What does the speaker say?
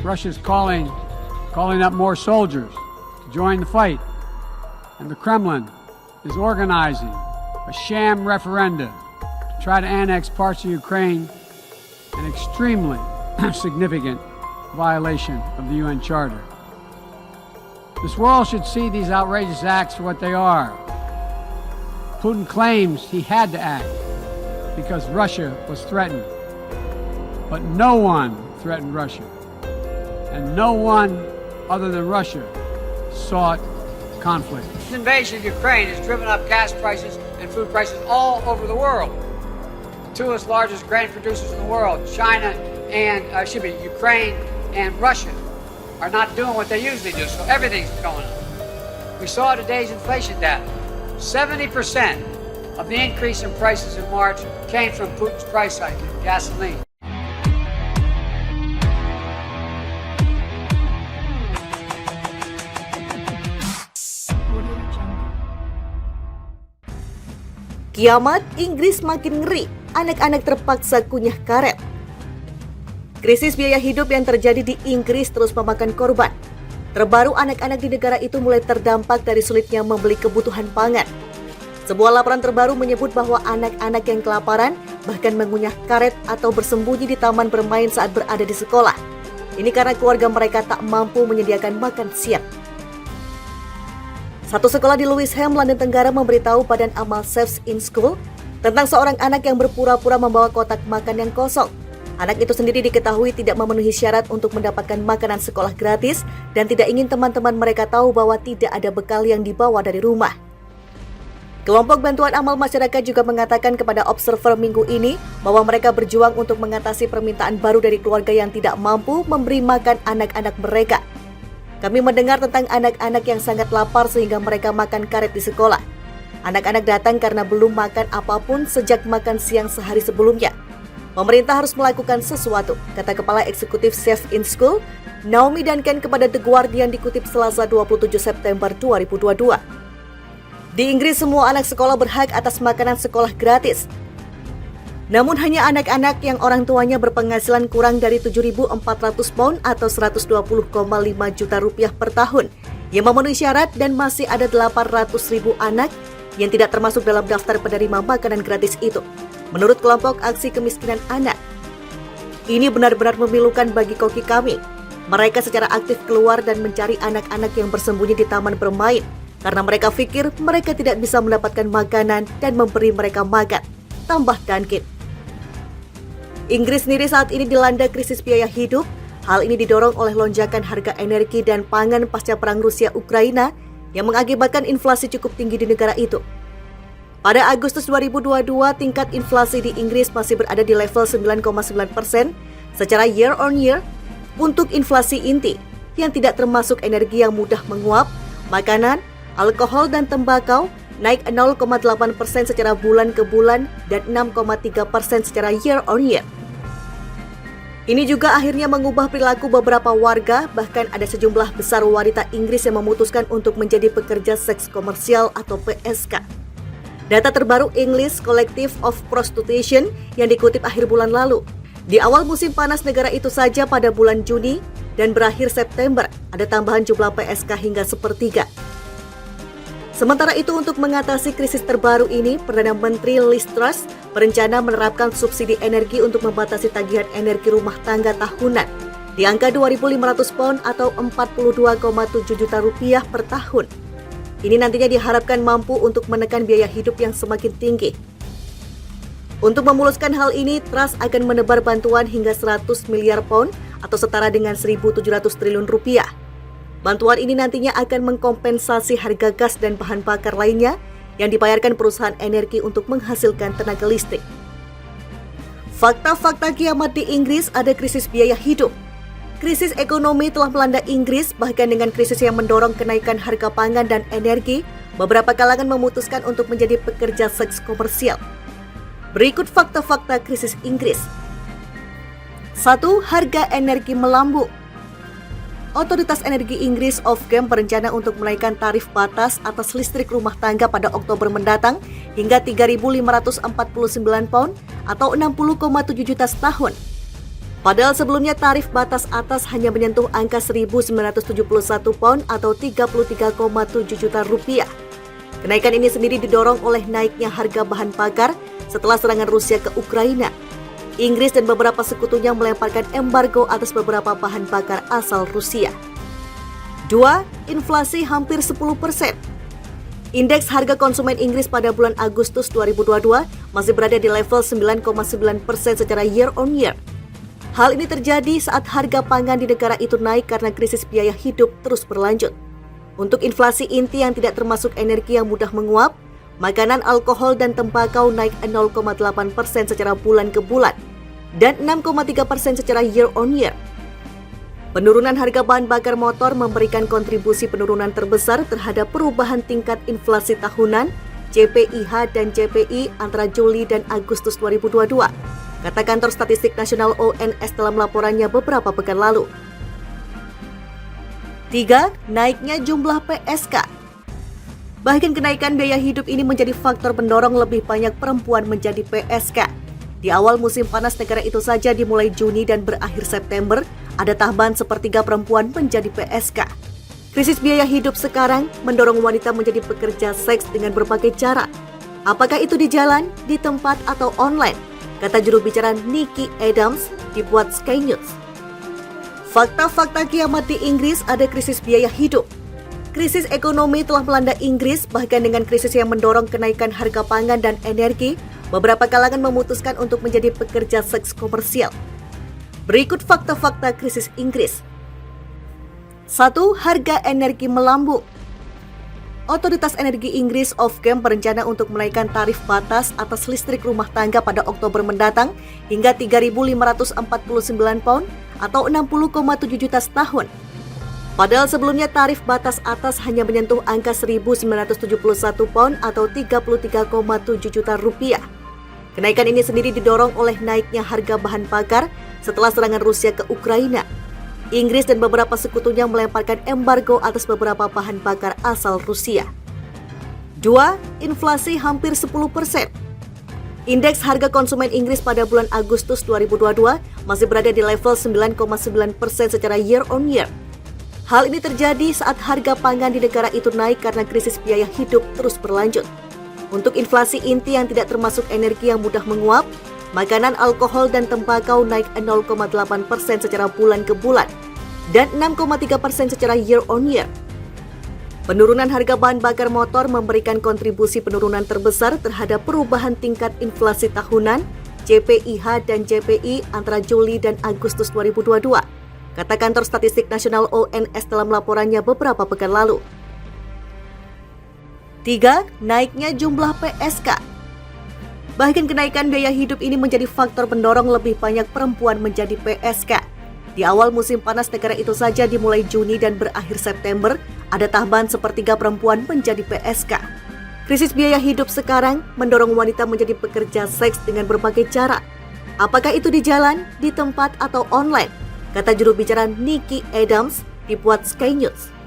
Russia's calling up more soldiers to join the fight, and the Kremlin is organizing a sham referendum to try to annex parts of Ukraine, an extremely significant violation of the UN Charter. This world should see these outrageous acts for what they are. Putin claims he had to act because Russia was threatened. But no one threatened Russia. And no one other than Russia sought conflict. This invasion of Ukraine has driven up gas prices and food prices all over the world. The two largest grain producers in the world, China and, Ukraine and Russia, are not doing what they usually do, so everything's going up. We saw today's inflation data. 70% of the increase in prices in March came from Putin's price hike in gasoline. Kiamat Inggris makin ngeri, anak-anak terpaksa kunyah karet. Krisis biaya hidup yang terjadi di Inggris terus memakan korban. Terbaru, anak-anak di negara itu mulai terdampak dari sulitnya membeli kebutuhan pangan. Sebuah laporan terbaru menyebut bahwa anak-anak yang kelaparan bahkan mengunyah karet atau bersembunyi di taman bermain saat berada di sekolah. Ini karena keluarga mereka tak mampu menyediakan makan siang. Satu sekolah di Lewisham, London Tenggara memberitahu Badan Amal Safe in School tentang seorang anak yang berpura-pura membawa kotak makan yang kosong. Anak itu sendiri diketahui tidak memenuhi syarat untuk mendapatkan makanan sekolah gratis dan tidak ingin teman-teman mereka tahu bahwa tidak ada bekal yang dibawa dari rumah. Kelompok Bantuan Amal Masyarakat juga mengatakan kepada Observer minggu ini bahwa mereka berjuang untuk mengatasi permintaan baru dari keluarga yang tidak mampu memberi makan anak-anak mereka. Kami mendengar tentang anak-anak yang sangat lapar sehingga mereka makan karet di sekolah. Anak-anak datang karena belum makan apapun sejak makan siang sehari sebelumnya. Pemerintah harus melakukan sesuatu, kata Kepala Eksekutif Safe in School, Naomi Duncan kepada The Guardian dikutip Selasa 27 September 2022. Di Inggris, semua anak sekolah berhak atas makanan sekolah gratis. Namun hanya anak-anak yang orang tuanya berpenghasilan kurang dari 7.400 pound atau 120,5 juta rupiah per tahun yang memenuhi syarat, dan masih ada 800.000 anak yang tidak termasuk dalam daftar penerima makanan gratis itu. Menurut kelompok aksi kemiskinan anak, ini benar-benar memilukan bagi koki kami. Mereka secara aktif keluar dan mencari anak-anak yang bersembunyi di taman bermain karena mereka pikir mereka tidak bisa mendapatkan makanan dan memberi mereka makan, tambah Duncan. Inggris sendiri saat ini dilanda krisis biaya hidup. Hal ini didorong oleh lonjakan harga energi dan pangan pasca perang Rusia-Ukraina yang mengakibatkan inflasi cukup tinggi di negara itu. Pada Agustus 2022, tingkat inflasi di Inggris masih berada di level 9,9% secara year on year untuk inflasi inti yang tidak termasuk energi yang mudah menguap, makanan, alkohol, dan tembakau naik 0,8% secara bulan ke bulan dan 6,3% secara year on year. Ini juga akhirnya mengubah perilaku beberapa warga, bahkan ada sejumlah besar wanita Inggris yang memutuskan untuk menjadi pekerja seks komersial atau PSK. Data terbaru English Collective of Prostitution yang dikutip akhir bulan lalu. Di awal musim panas negara itu saja pada bulan Juni dan berakhir September, ada tambahan jumlah PSK hingga sepertiga. Sementara itu, untuk mengatasi krisis terbaru ini, Perdana Menteri Liz Truss berencana menerapkan subsidi energi untuk membatasi tagihan energi rumah tangga tahunan di angka 2.500 pound atau 42,7 juta rupiah per tahun. Ini nantinya diharapkan mampu untuk menekan biaya hidup yang semakin tinggi. Untuk memuluskan hal ini, Truss akan menebar bantuan hingga 100 miliar pound atau setara dengan 1.700 triliun rupiah. Bantuan ini nantinya akan mengkompensasi harga gas dan bahan bakar lainnya yang dibayarkan perusahaan energi untuk menghasilkan tenaga listrik. Fakta-fakta kiamat di Inggris, ada krisis biaya hidup. Krisis ekonomi telah melanda Inggris, bahkan dengan krisis yang mendorong kenaikan harga pangan dan energi, beberapa kalangan memutuskan untuk menjadi pekerja seks komersial. Berikut fakta-fakta krisis Inggris. 1. Harga energi melambung. Otoritas Energi Inggris Ofgem berencana untuk menaikkan tarif batas atas listrik rumah tangga pada Oktober mendatang hingga 3.549 pound atau 60,7 juta setahun. Padahal sebelumnya tarif batas atas hanya menyentuh angka 1.971 pound atau 33,7 juta rupiah. Kenaikan ini sendiri didorong oleh naiknya harga bahan bakar setelah serangan Rusia ke Ukraina. Inggris dan beberapa sekutunya melemparkan embargo atas beberapa bahan bakar asal Rusia. 2. Inflasi hampir 10%. Indeks harga konsumen Inggris pada bulan Agustus 2022 masih berada di level 9,9% secara year on year. Hal ini terjadi saat harga pangan di negara itu naik karena krisis biaya hidup terus berlanjut. Untuk inflasi inti yang tidak termasuk energi yang mudah menguap, makanan, alkohol, dan tembakau naik 0,8% secara bulan ke bulan dan 6,3% secara year on year. Penurunan harga bahan bakar motor memberikan kontribusi penurunan terbesar terhadap perubahan tingkat inflasi tahunan CPIH dan CPI antara Juli dan Agustus 2022, kata Kantor Statistik Nasional ONS dalam laporannya beberapa pekan lalu. 3. Naiknya jumlah PSK. Bahkan kenaikan biaya hidup ini menjadi faktor pendorong lebih banyak perempuan menjadi PSK. Di awal musim panas negara itu saja dimulai Juni dan berakhir September, ada tambahan sepertiga perempuan menjadi PSK. Krisis biaya hidup sekarang mendorong wanita menjadi pekerja seks dengan berbagai cara. Apakah itu di jalan, di tempat, atau online? Kata juru bicara Nicky Adams dibuat Sky News. Fakta-fakta kiamat di Inggris, ada krisis biaya hidup. Krisis ekonomi telah melanda Inggris, bahkan dengan krisis yang mendorong kenaikan harga pangan dan energi, beberapa kalangan memutuskan untuk menjadi pekerja seks komersial. Berikut fakta-fakta krisis Inggris. 1. Harga energi melambung. Otoritas Energi Inggris Ofgem berencana untuk menaikkan tarif batas atas listrik rumah tangga pada Oktober mendatang hingga 3.549 pound atau 60,7 juta setahun. Padahal sebelumnya tarif batas atas hanya menyentuh angka 1.971 pound atau 33,7 juta rupiah. Kenaikan ini sendiri didorong oleh naiknya harga bahan bakar setelah serangan Rusia ke Ukraina. Inggris dan beberapa sekutunya melemparkan embargo atas beberapa bahan bakar asal Rusia. 2. Inflasi hampir 10%. Indeks harga konsumen Inggris pada bulan Agustus 2022 masih berada di level 9,9% secara year on year. Hal ini terjadi saat harga pangan di negara itu naik karena krisis biaya hidup terus berlanjut. Untuk inflasi inti yang tidak termasuk energi yang mudah menguap, makanan, alkohol, dan tembakau naik 0,8% secara bulan ke bulan dan 6,3% secara year on year. Penurunan harga bahan bakar motor memberikan kontribusi penurunan terbesar terhadap perubahan tingkat inflasi tahunan CPIH dan CPI antara Juli dan Agustus 2022, kata Kantor Statistik Nasional ONS dalam laporannya beberapa pekan lalu. 3. Naiknya jumlah PSK. Bahkan kenaikan biaya hidup ini menjadi faktor pendorong lebih banyak perempuan menjadi PSK. Di awal musim panas negara itu saja dimulai Juni dan berakhir September, ada tambahan sepertiga perempuan menjadi PSK. Krisis biaya hidup sekarang mendorong wanita menjadi pekerja seks dengan berbagai cara. Apakah itu di jalan, di tempat, atau online? Kata juru bicara Nicky Adams dibuat Sky News.